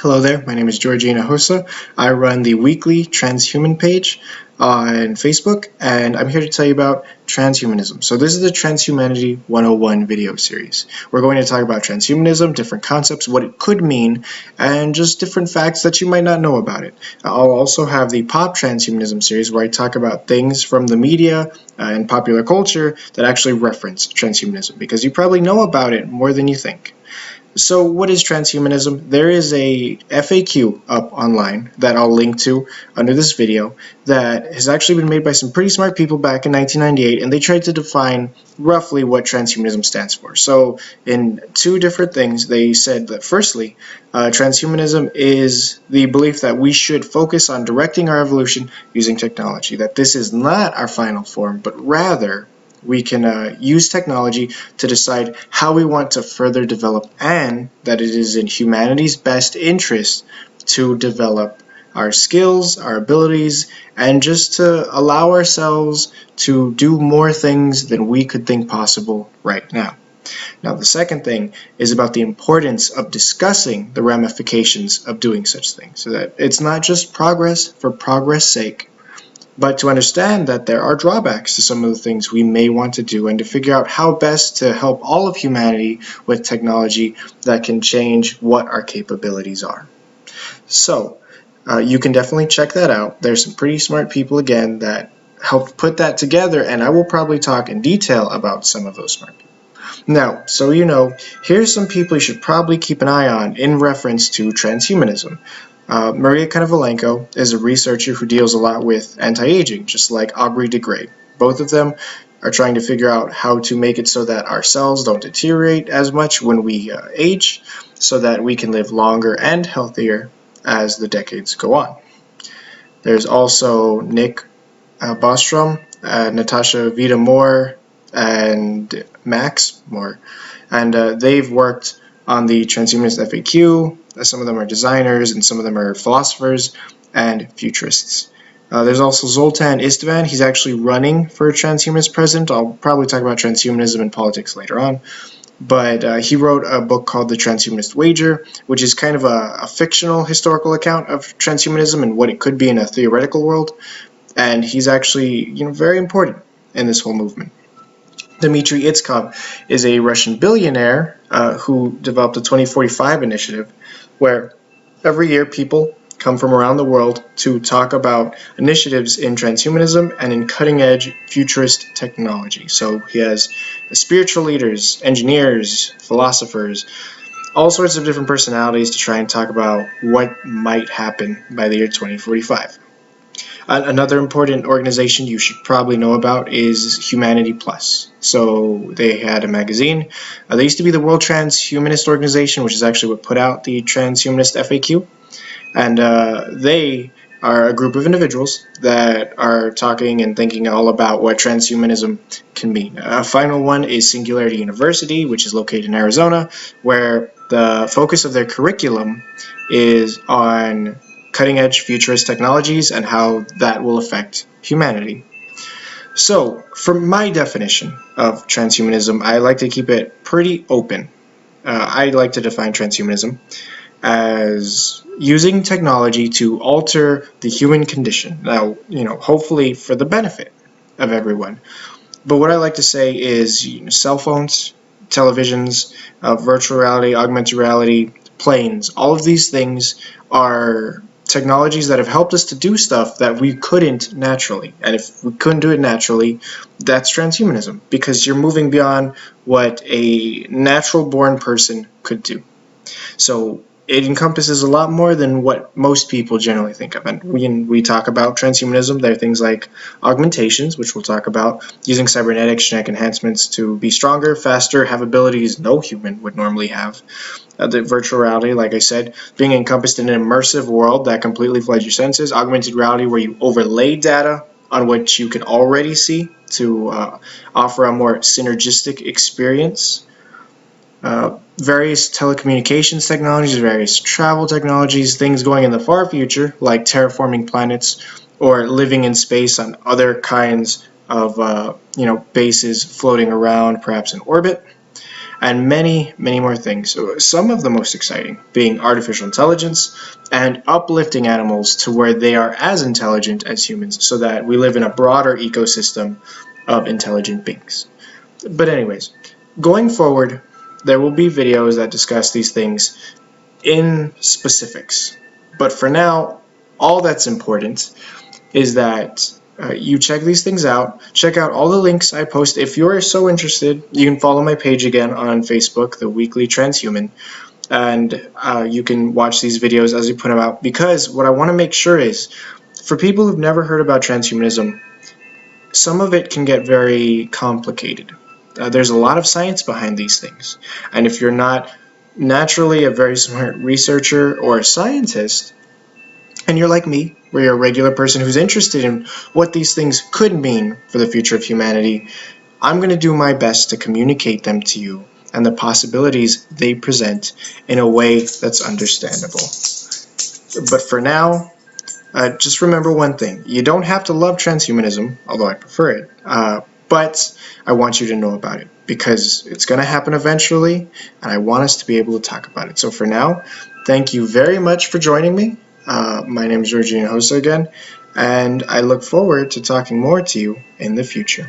Hello there, my name is Georgina Hossa. I run the weekly Transhuman page on Facebook, and I'm here to tell you about transhumanism. So this is the Transhumanity 101 video series. We're going to talk about transhumanism, different concepts, what it could mean, and just different facts that you might not know about it. I'll also have the Pop Transhumanism series where I talk about things from the media and popular culture that actually reference transhumanism, because you probably know about it more than you think. So what is transhumanism? There is a FAQ up online that I'll link to under this video that has actually been made by some pretty smart people back in 1998, and they tried to define roughly what transhumanism stands for. So in two different things, they said that firstly, transhumanism is the belief that we should focus on directing our evolution using technology, that this is not our final form, but rather we can use technology to decide how we want to further develop, and that it is in humanity's best interest to develop our skills, our abilities, and just to allow ourselves to do more things than we could think possible right now. Now, the second thing is about the importance of discussing the ramifications of doing such things, so that it's not just progress for progress' sake, but to understand that there are drawbacks to some of the things we may want to do, and to figure out how best to help all of humanity with technology that can change what our capabilities are. So you can definitely check that out. There's some pretty smart people again that helped put that together, and I will probably talk in detail about some of those smart people. Now, so you know, here's some people you should probably keep an eye on in reference to transhumanism. Maria Konovalenko is a researcher who deals a lot with anti-aging, just like Aubrey de Grey. Both of them are trying to figure out how to make it so that our cells don't deteriorate as much when we age, so that we can live longer and healthier as the decades go on. There's also Nick Bostrom, Natasha Vita-Moore, and Max Moore, and they've worked on the transhumanist FAQ. Some of them are designers, and some of them are philosophers and futurists. There's also Zoltan Istvan. He's actually running for transhumanist president. I'll probably talk about transhumanism and politics later on. But he wrote a book called The Transhumanist Wager, which is kind of a fictional historical account of transhumanism and what it could be in a theoretical world. And he's actually, very important in this whole movement. Dmitry Itskov is a Russian billionaire who developed a 2045 initiative where every year people come from around the world to talk about initiatives in transhumanism and in cutting-edge futurist technology. So he has spiritual leaders, engineers, philosophers, all sorts of different personalities to try and talk about what might happen by the year 2045. Another important organization you should probably know about is Humanity Plus. So they had a magazine. They used to be the World Transhumanist Organization, which is actually what put out the Transhumanist FAQ. And they are a group of individuals that are talking and thinking all about what transhumanism can mean. A final one is Singularity University, which is located in Arizona, where the focus of their curriculum is on cutting-edge futurist technologies and how that will affect humanity. So, for my definition of transhumanism, I like to keep it pretty open. I like to define transhumanism as using technology to alter the human condition. Now, hopefully for the benefit of everyone. But what I like to say is, cell phones, televisions, virtual reality, augmented reality, planes, all of these things are technologies that have helped us to do stuff that we couldn't naturally. And if we couldn't do it naturally, that's transhumanism, because you're moving beyond what a natural-born person could do. So it encompasses a lot more than what most people generally think of. And when we talk about transhumanism, there are things like augmentations, which we'll talk about, using cybernetics, genetic enhancements to be stronger, faster, have abilities no human would normally have. The virtual reality, like I said, being encompassed in an immersive world that completely floods your senses. Augmented reality, where you overlay data on what you can already see to offer a more synergistic experience. Various telecommunications technologies, various travel technologies, things going in the far future, like terraforming planets or living in space on other kinds of bases floating around, perhaps in orbit. and many, many more things. So some of the most exciting being artificial intelligence and uplifting animals to where they are as intelligent as humans so that we live in a broader ecosystem of intelligent beings. But anyways, going forward, there will be videos that discuss these things in specifics. But for now, all that's important is that you check these things out. Check out all the links I post. If you're so interested, you can follow my page again on Facebook, The Weekly Transhuman, and you can watch these videos as we put them out. Because what I want to make sure is, for people who've never heard about transhumanism, some of it can get very complicated. There's a lot of science behind these things. And if you're not naturally a very smart researcher or a scientist, and you're like me, where you're a regular person who's interested in what these things could mean for the future of humanity, I'm going to do my best to communicate them to you and the possibilities they present in a way that's understandable. But for now, just remember one thing. You don't have to love transhumanism, although I prefer it, but I want you to know about it because it's going to happen eventually, and I want us to be able to talk about it. So for now, thank you very much for joining me. My name is Georgina Hosa again, and I look forward to talking more to you in the future.